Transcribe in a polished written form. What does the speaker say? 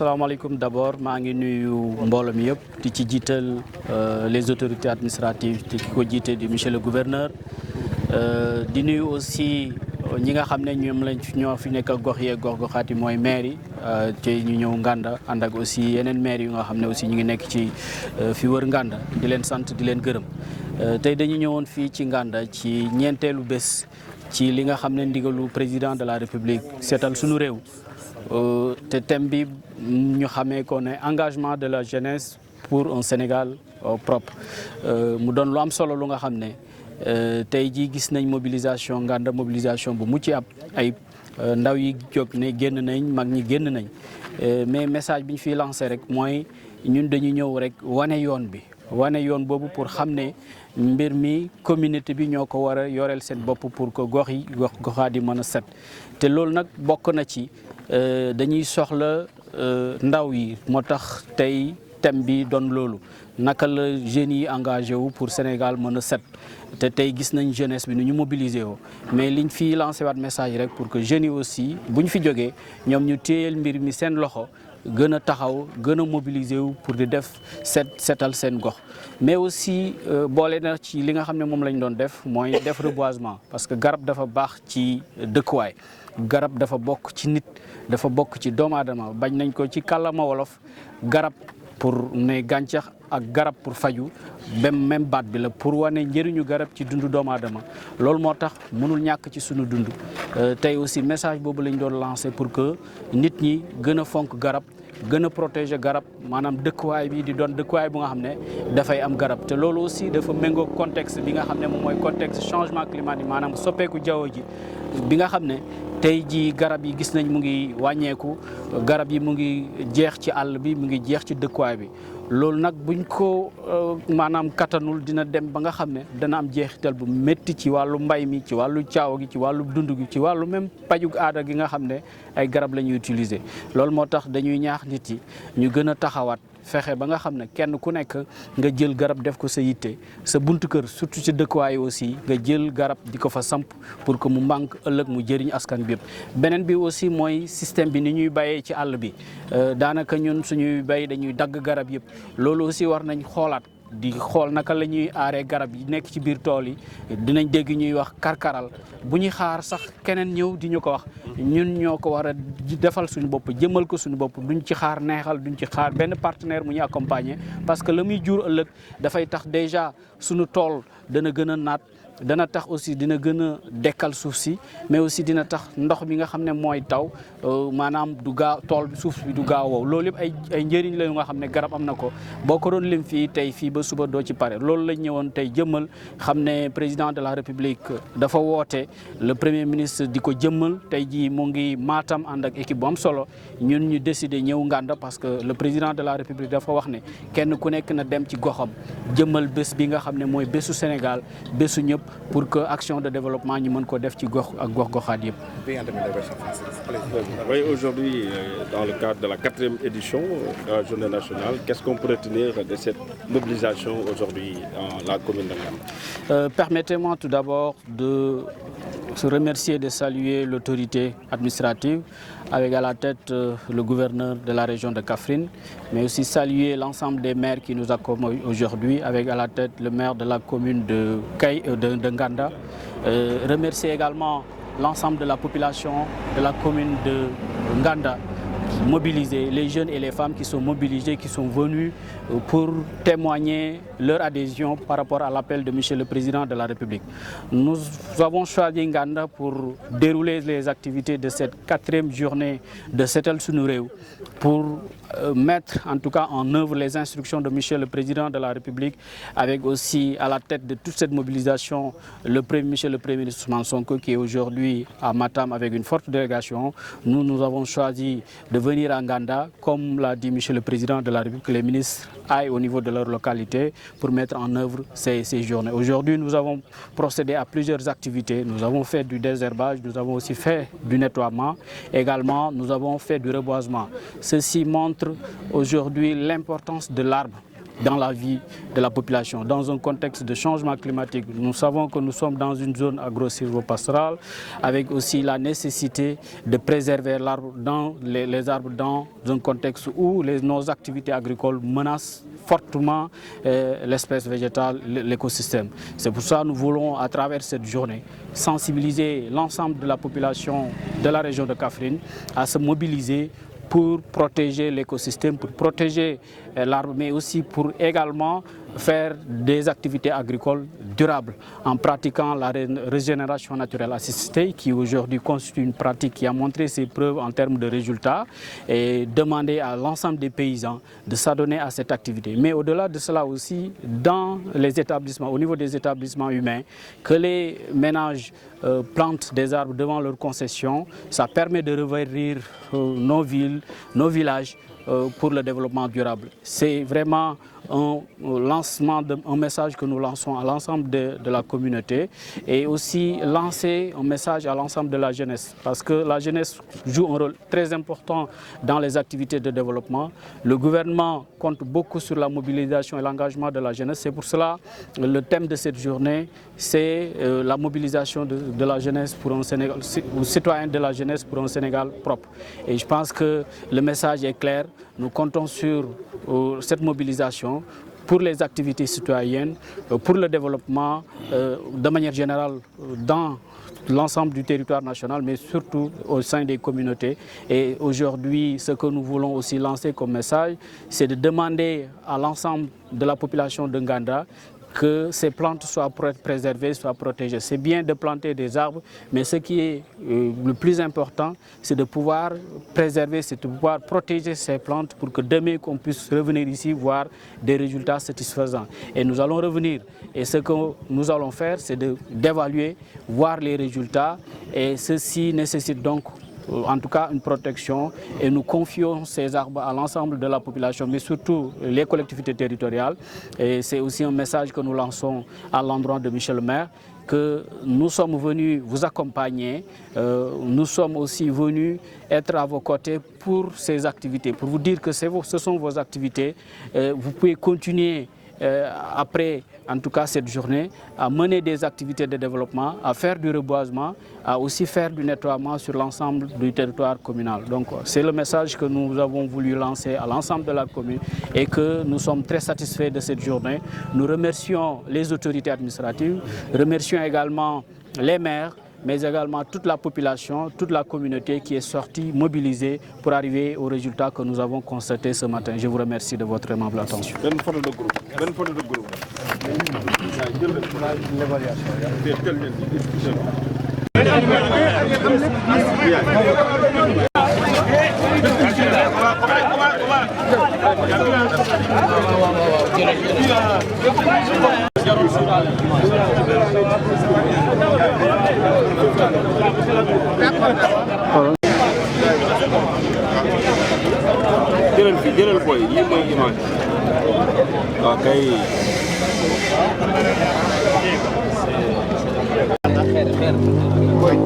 asalaamaaleykum d'abord maa ngi nuyu mbooloo mi yëpp di ci jiital les autorités administratives di ko jiite di monsieur le gouverneur di nuyu aussi ñi nga xam ne ñoo fi nekk gox yee gox-goxaat yi mooy maire yi te ñu ñëw Nganda ànd ak aussi yeneen maire yu nga xam ne aussi ñu ngi nekk ci fi wër Nganda di leen sant di leen gërëm tey dañu ñëwoon fii ci Nganda ci ñeenteelu bés ci li nga xam ne ndigalu président de la République seetal suñu réew te thème bi ñu xamee ko ne engagement de la jeunesse pour un Sénégal propre mu doon lu am solo lu nga xam ne tey jii gis nañ mobilisation Nganda mobilisation bu mucc ayib ndaw yi jóg ne génn nañ mag ñi génn nañ mais message bi ñu fiy lancé rek mooy ñun dañu ñëw rek wane yoon boobu pour xam ne mbir mi communauté bi ñoo ko war a yoreel seen bopp pour que goxaat yi mën a set te loolu nag bokk na ci dañuy soxla ndaw yi moo tax tey thème bi doon loolu naka la jeunes yi engagé wu pour Sénégal mën a set te tey gis nañ jeunesse bi nu ñu mobiliser woo mais liñ fi lancé waat message rek pour que jeunes yi aussi bu ñu fi jógee ñoom ñu téyeel mbir mi seen loxo gën a taxaw gën a mobiliser wu pour di def setal seen gox mais aussi boole na ci li nga xam ne moom lañ doon def mooy def reboisement parce que garab dafa baax ci dëkkuwaay garab dafa bokk ci nit dafa bokk ci doomu aadama bañ nañ ko ci kàllaama wolof garab pour ne gàncax ak garab pour faju même baat bi la pour wane njëriñu garab ci dundu doomu aadama loolu moo tax mënul ñàkk ci sunu dund tey aussi message boobu lañ doon lancé pour que nit ñi gën a fonk garab gën a protéger garab maanaam dëkkuwaay bi di doon dëkkuwaay bu nga xam ne dafay am garab te loolu aussi dafa méngoo contexte bi nga xam ne moom mooy contexte changement climatique maanaam soppeeku jaww ji bi nga xam ne tey jii garab yi gis nañ mu ngi wàññeeku garab yi mu ngi jeex ci àll bi mu ngi jeex ci dëkkuwaay bi loolu nag buñ ko maanaam kattanul dina dem ba nga xam ne dana am jeexital bu métti ci wàllu mbay mi ci wàllu caawa gi ci wàllu dund gi ci wàllu même pajug aada gi nga xam ne ay garab la ñuy utiliser loolu moo tax dañuy ñaax nit yi ñu gën a taxawaat fexe ba nga xam ne kenn ku nekk nga jël garab def ko sa yitte sa buntu kër surtout ci dëkkuwaay aussi nga jël garab di ko fa samp pour que mu manque ëllëg mu jëriñ askan bi yëpp. beneen bi aussi mooy système bi ni ñuy bayee ci àll bi daanaka ñun suñuy bay dañuy dagg garab yëpp loolu aussi war nañ xoolaat di xool naka la ñuy aaree garab yi nekk ci biir tool yi dinañ dégg ñuy wax karkaral bu ñuy xaar sax keneen ñëw di ñu ko wax ñun ñoo ko war a defal suñu bopp jëmal ko suñu bopp duñ ci xaar neexal duñ ci xaar benn partenaire mu ñu accompagner parce que la muy jur ëllëg dafay tax déjà suñu tool dana gën a naat dana tax aussi dina gën a dekkal suuf si mais aussi dina tax ndox bi nga xam ne mooy taw maanaam du gaaw tool bi suuf bi du gaaw wow loolu yëpp ay njëriñ la yu nga xam ne garab am na ko boo ko doon lim fii tey fii ba suba doo ci pare loolu lañ ñëwoon tey jëmmal xam ne président de la République dafa woote le premier ministre di ko jëmmal tey jii mu ngi Matam ànd ak équipe bu am solo ñun ñu décidé ñëw Nganda parce que le président de la République dafa wax ne kenn ku nekk na dem ci goxam jëmmal bés bi nga xam ne mooy bésu Sénégal bésu ñëpp pour que action de développement ñu mën ko def ci gox ak gox-goxaat yëpp. Oui, aujourd'hui, dans le cadre de la 4e édition de la Journée nationale, qu'est-ce qu'on peut retenir de cette mobilisation aujourd'hui dans la commune de Nganda? Permettez-moi tout d'abord de se remercier et de saluer l'autorité administrative avec à la tête le gouverneur de la région de Kaffrine, mais aussi saluer l'ensemble des maires qui nous accompagnent aujourd'hui avec à la tête le maire de la commune de Nganda. Remercier également l'ensemble de la population de la commune de Nganda mobilisés, les jeunes et les femmes qui sont mobilisés, qui sont venus pour témoigner leur adhésion par rapport à l'appel de Monsieur le Président de la République. Nous avons choisi Nganda pour dérouler les activités de cette 4e journée de Setal Sunu Réew pour mettre en tout cas en œuvre les instructions de Monsieur le Président de la République avec aussi à la tête de toute cette mobilisation Monsieur le Premier ministre Ousmane Sonko qui est aujourd'hui à Matam avec une forte délégation. Nous avons choisi de venir à Nganda, comme l'a dit Monsieur le Président de la République, que les ministres aillent au niveau de leur localité pour mettre en œuvre ces journées. Aujourd'hui, nous avons procédé à plusieurs activités. Nous avons fait du désherbage, nous avons aussi fait du nettoiement. Également, nous avons fait du reboisement. Ceci montre aujourd'hui l'importance de l'arbre dans la vie de la population. Dans un contexte de changement climatique, nous savons que nous sommes dans une zone agro-silvopastorale avec aussi la nécessité de préserver les arbres dans un contexte où nos activités agricoles menacent fortement l'espèce végétale, l'écosystème. C'est pour ça que nous voulons, à travers cette journée, sensibiliser l'ensemble de la population de la région de Kaffrine à se mobiliser pour protéger l'écosystème, pour protéger l'arbre, mais aussi pour également faire des activités agricoles durables en pratiquant la régénération naturelle assistée qui aujourd'hui constitue une pratique qui a montré ses preuves en termes de résultats et demander à l'ensemble des paysans de s'adonner à cette activité. Mais au-delà de cela aussi, dans les établissements, au niveau des établissements humains, que les ménages plantent des arbres devant leur concession, ça permet de reverdir nos villes, nos villages pour le développement durable. C'est vraiment un message que nous lançons à l'ensemble de la communauté et aussi lancer un message à l'ensemble de la jeunesse parce que la jeunesse joue un rôle très important dans les activités de développement. Le gouvernement compte beaucoup sur la mobilisation et l'engagement de la jeunesse. C'est pour cela que le thème de cette journée, c'est la mobilisation de la jeunesse pour un Sénégal, ou citoyens de la jeunesse pour un Sénégal propre. Et je pense que le message est clair. Nous comptons sur cette mobilisation pour les activités citoyennes, pour le développement de manière générale dans l'ensemble du territoire national, mais surtout au sein des communautés. Et aujourd'hui, ce que nous voulons aussi lancer comme message, c'est de demander à l'ensemble de la population de Nganda que ces plantes soient préservées, soient protégées. C'est bien de planter des arbres, mais ce qui est le plus important, c'est de pouvoir préserver, c'est de pouvoir protéger ces plantes pour que demain, qu'on puisse revenir ici voir des résultats satisfaisants. Et nous allons revenir. Et ce que nous allons faire, c'est d'évaluer, voir les résultats. Et ceci nécessite donc en tout cas une protection et nous confions ces arbres à l'ensemble de la population, mais surtout les collectivités territoriales. Et c'est aussi un message que nous lançons à l'endroit de Michel le maire, que nous sommes venus vous accompagner, nous sommes aussi venus être à vos côtés pour ces activités, pour vous dire que ce sont vos activités. Vous pouvez continuer après, en tout cas cette journée, à mener des activités de développement, à faire du reboisement, à aussi faire du nettoiement sur l'ensemble du territoire communal. Donc c'est le message que nous avons voulu lancer à l'ensemble de la commune et que nous sommes très satisfaits de cette journée. Nous remercions les autorités administratives, remercions également les maires, mais également toute la population, toute la communauté qui est sortie, mobilisée pour arriver au résultat que nous avons constaté ce matin. Je vous remercie de votre aimable attention. Bonne photo de groupe. Bonne photo de groupe. jëlal boy lii mooy image waaw kay boy